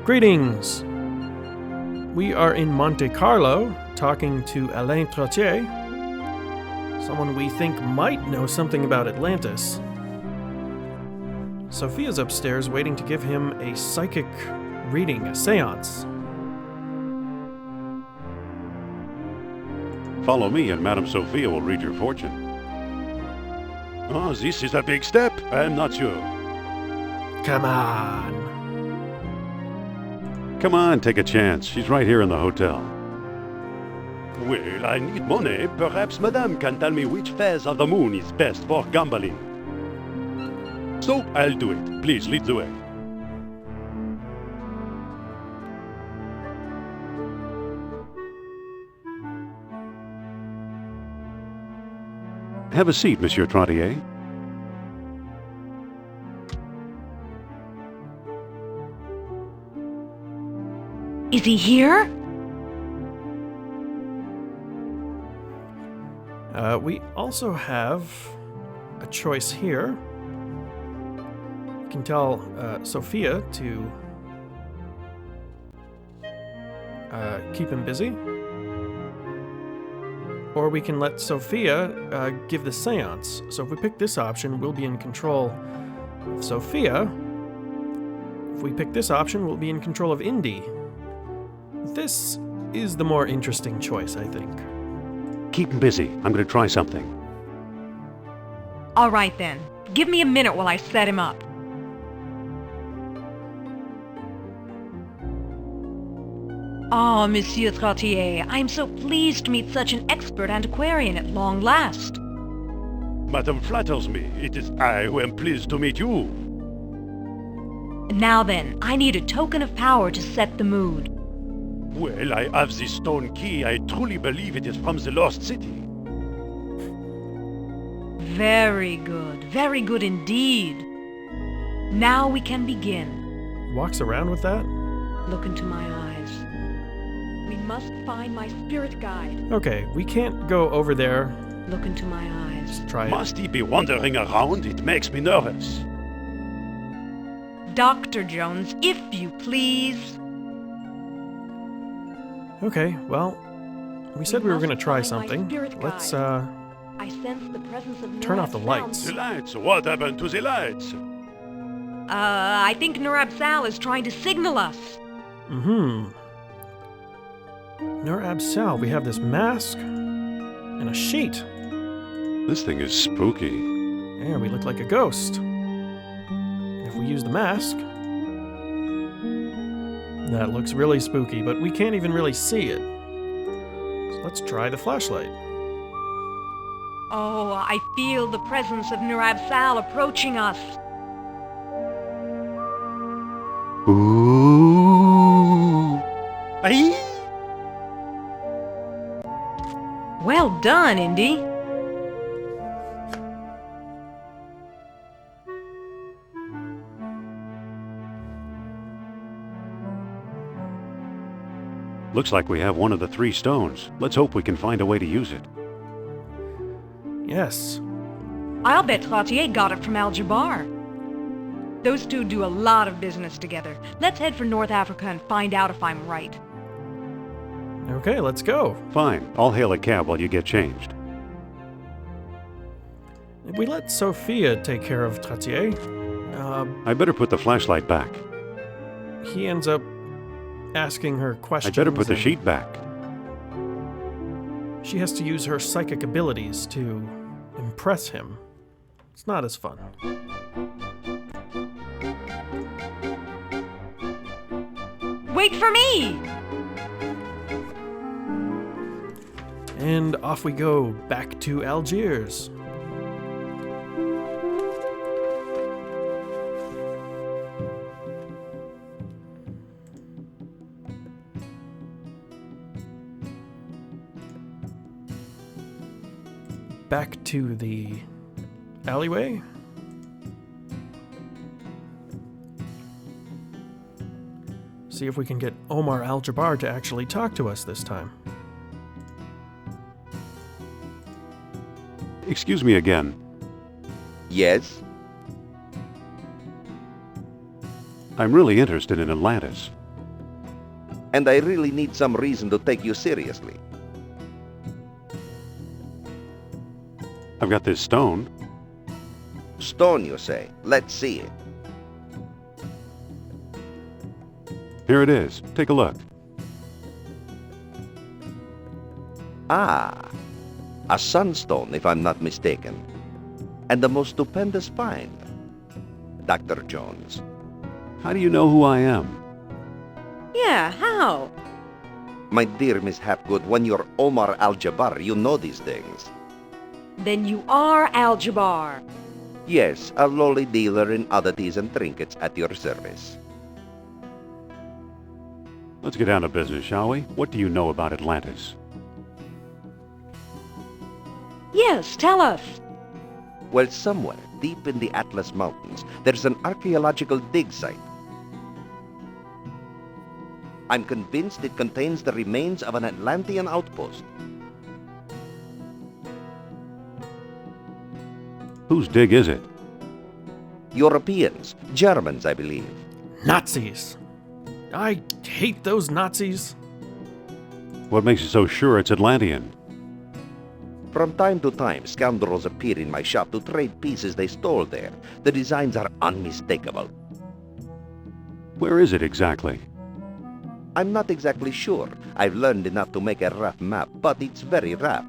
Greetings! We are in Monte Carlo, talking to Alain Trottier, someone we think might know something about Atlantis. Sophia's upstairs waiting to give him a psychic reading, a seance. Follow me and Madame Sophia will read your fortune. Oh, this is a big step. I'm not sure. Come on! Come on, take a chance. She's right here in the hotel. Well, I need money. Perhaps Madame can tell me which phase of the moon is best for gambling. So, I'll do it. Please, lead the way. Have a seat, Monsieur Trottier. Is he here? We also have a choice here. We can tell Sophia to keep him busy. Or we can let Sophia give the seance. So if we pick this option, we'll be in control of Sophia. If we pick this option, we'll be in control of Indy. This is the more interesting choice, I think. Keep him busy. I'm going to try something. All right then. Give me a minute while I set him up. Ah, Monsieur Trottier, I'm so pleased to meet such an expert antiquarian at long last. Madame flatters me. It is I who am pleased to meet you. Now then, I need a token of power to set the mood. Well, I have this stone key. I truly believe it is from the lost city. Very good indeed. Now we can begin. Walks around with that? Look into my eyes. We must find my spirit guide. Okay, we can't go over there. Look into my eyes. Try it. Must he be wandering around? It makes me nervous. Dr. Jones, if you please. Okay, well, we said we were going to try something. Let's, I sense the presence of turn off the Nurab lights. The lights. What happened to the lights? I think Nurab Sal is trying to signal us. Nurab Sal, we have this mask and a sheet. This thing is spooky. Yeah, we look like a ghost. If we use the mask, that looks really spooky, but we can't even really see it. So let's try the flashlight. Oh, I feel the presence of Nurab Sal approaching us. Ooh. Aye. Well done, Indy. Looks like we have one of the 3 stones. Let's hope we can find a way to use it. Yes. I'll bet Trottier got it from Al-Jabbar. Those two do a lot of business together. Let's head for North Africa and find out if I'm right. Okay, let's go. Fine. I'll hail a cab while you get changed. If we let Sophia take care of Trottier, I better put the flashlight back. he ends up asking her questions. I better put the and sheet back. She has to use her psychic abilities to impress him. It's not as fun. Wait for me! And off we go, back to Algiers. Back to the alleyway. See if we can get Omar Al-Jabbar to actually talk to us this time. Excuse me again. Yes? I'm really interested in Atlantis. And I really need some reason to take you seriously. I've got this stone. Stone, you say? Let's see it. Here it is. Take a look. Ah, a sunstone, if I'm not mistaken. And the most stupendous find, Dr. Jones. How do you know who I am? Yeah, how? My dear Miss Hapgood, when you're Omar Al-Jabbar, you know these things. Then you are Al-Jabbar. Yes, a lowly dealer in oddities and trinkets at your service. Let's get down to business, shall we? What do you know about Atlantis? Yes, tell us. Well, somewhere deep in the Atlas Mountains, there's an archaeological dig site. I'm convinced it contains the remains of an Atlantean outpost. Whose dig is it? Europeans, Germans, I believe. Nazis. I hate those Nazis. What makes you so sure it's Atlantean? From time to time, scoundrels appear in my shop to trade pieces they stole there. The designs are unmistakable. Where is it exactly? I'm not exactly sure. I've learned enough to make a rough map, but it's very rough.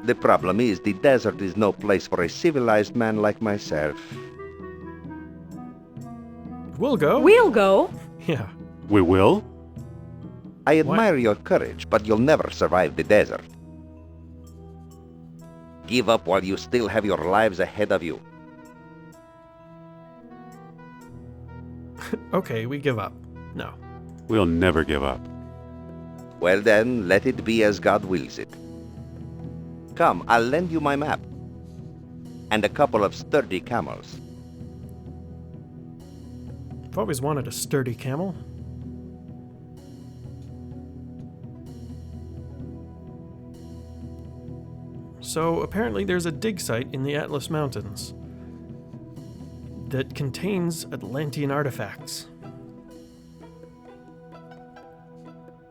The problem is, the desert is no place for a civilized man like myself. We'll go. We'll go. Yeah. We will? I admire your courage, but you'll never survive the desert. Give up while you still have your lives ahead of you. Okay, we give up. No. We'll never give up. Well then, let it be as God wills it. Come, I'll lend you my map. And a couple of sturdy camels. I've always wanted a sturdy camel. So apparently there's a dig site in the Atlas Mountains that contains Atlantean artifacts.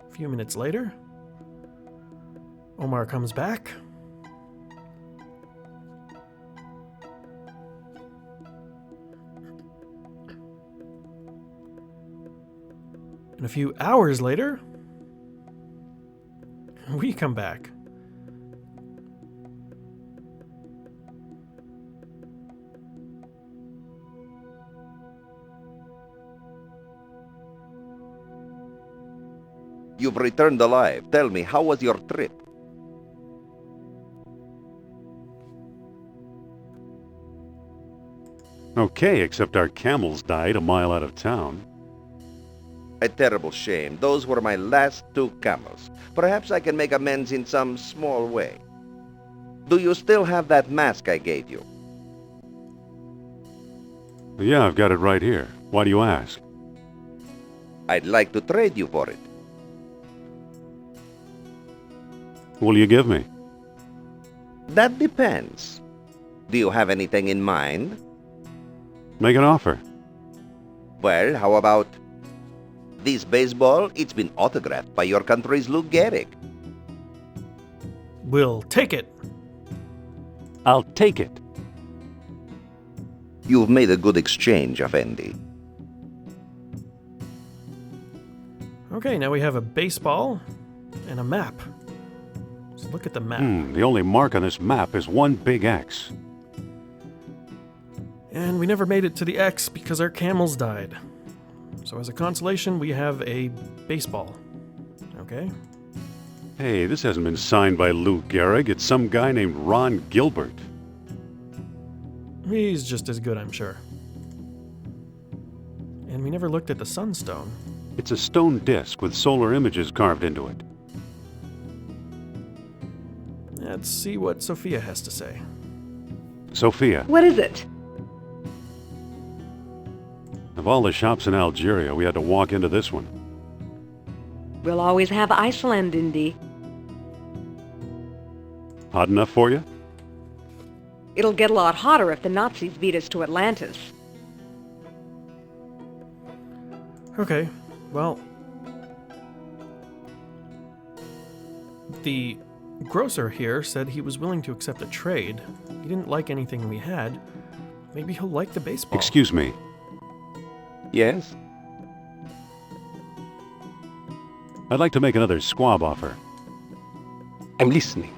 A few minutes later, Omar comes back. And a few hours later, we come back. You've returned alive. Tell me, how was your trip? Okay, except our camels died a mile out of town. A terrible shame. Those were my last 2 camels. Perhaps I can make amends in some small way. Do you still have that mask I gave you? Yeah, I've got it right here. Why do you ask? I'd like to trade you for it. What will you give me? That depends. Do you have anything in mind? Make an offer. Well, how about this baseball? It's been autographed by your country's Lou Gehrig. We'll take it. I'll take it. You've made a good exchange, Effendi. Okay, now we have a baseball and a map. Let's look at the map. The only mark on this map is one big X. And we never made it to the X because our camels died. So as a consolation, we have a baseball. Okay? Hey, this hasn't been signed by Lou Gehrig. It's some guy named Ron Gilbert. He's just as good, I'm sure. And we never looked at the sunstone. It's a stone disc with solar images carved into it. Let's see what Sophia has to say. Sophia, What is it? of all the shops in Algeria, we had to walk into this one. We'll always have Iceland, Indy. Hot enough for you? It'll get a lot hotter if the Nazis beat us to Atlantis. Okay, well... The grocer here said he was willing to accept a trade. He didn't like anything we had. Maybe he'll like the baseball. Excuse me. Yes? I'd like to make another squab offer. I'm listening.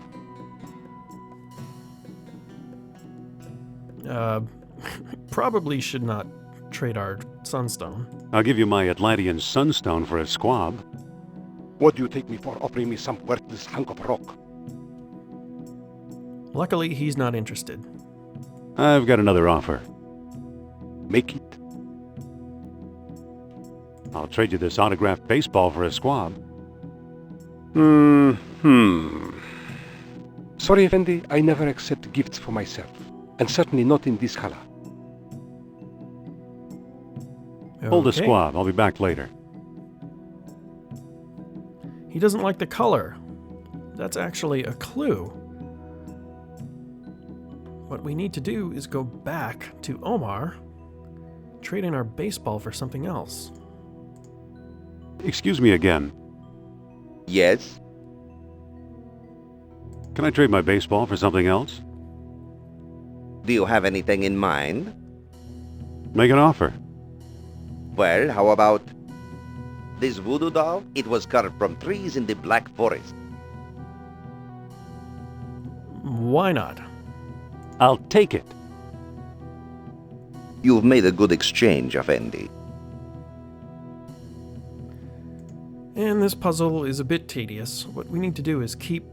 Probably should not trade our sunstone. I'll give you my Atlantean sunstone for a squab. What do you take me for offering me some worthless hunk of rock? Luckily, he's not interested. I've got another offer. Make it. I'll trade you this autographed baseball for a squab. Sorry, Effendi, I never accept gifts for myself. And certainly not in this color. Hold the Okay. squab. I'll be back later. He doesn't like the color. That's actually a clue. What we need to do is go back to Omar, trade in our baseball for something else. Excuse me again. Yes? Can I trade my baseball for something else? Do you have anything in mind? Make an offer. Well, how about this voodoo doll? It was carved from trees in the Black Forest. Why not? I'll take it. You've made a good exchange, Effendi. And this puzzle is a bit tedious. What we need to do is keep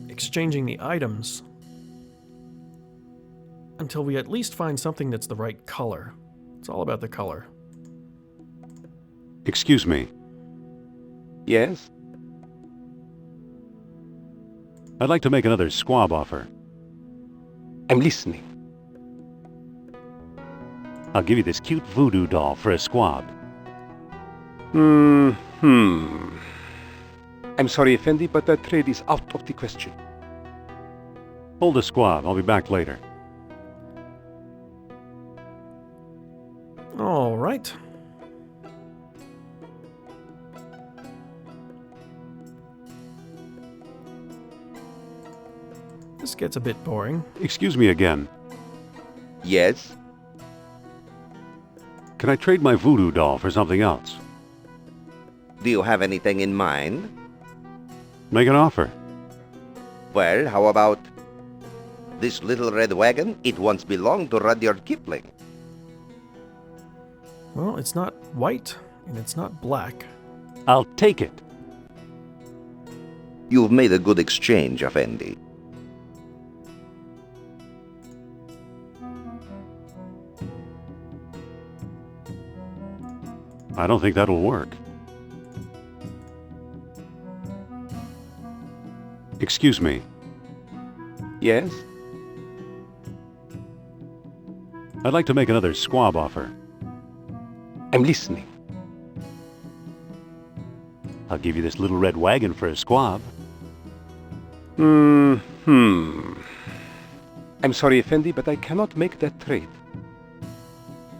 exchanging the items until we at least find something that's the right color. It's all about the color. Excuse me. Yes? I'd like to make another squab offer. I'm listening. I'll give you this cute voodoo doll for a squab. I'm sorry, Effendi, but that trade is out of the question. Hold the squab. I'll be back later. All right. This gets a bit boring. Excuse me again. Yes? Can I trade my voodoo doll for something else? Do you have anything in mind? Make an offer. Well, how about this little red wagon? It once belonged to Rudyard Kipling. Well, it's not white and it's not black. I'll take it. You've made a good exchange, Effendi. I don't think that'll work. Excuse me. Yes? I'd like to make another squab offer. I'm listening. I'll give you this little red wagon for a squab. I'm sorry, Effendi, but I cannot make that trade.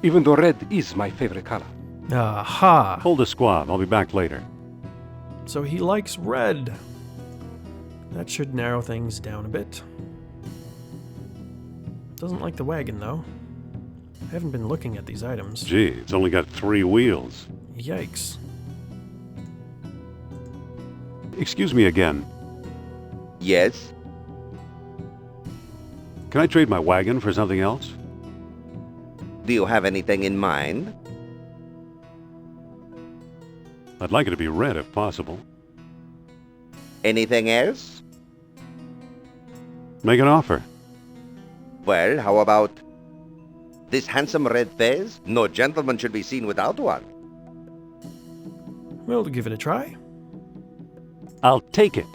Even though red is my favorite color. Aha! Hold the squab. I'll be back later. So he likes red. That should narrow things down a bit. Doesn't like the wagon, though. I haven't been looking at these items. Gee, it's only got 3 wheels. Yikes. Excuse me again. Yes? Can I trade my wagon for something else? Do you have anything in mind? I'd like it to be red if possible. Anything else? Make an offer. Well, how about this handsome red fez? No gentleman should be seen without one. We'll give it a try. I'll take it.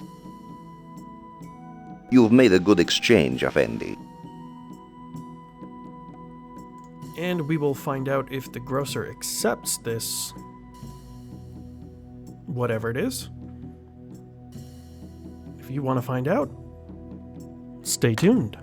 You've made a good exchange, Effendi. And we will find out if the grocer accepts this, whatever it is. If you want to find out, stay tuned.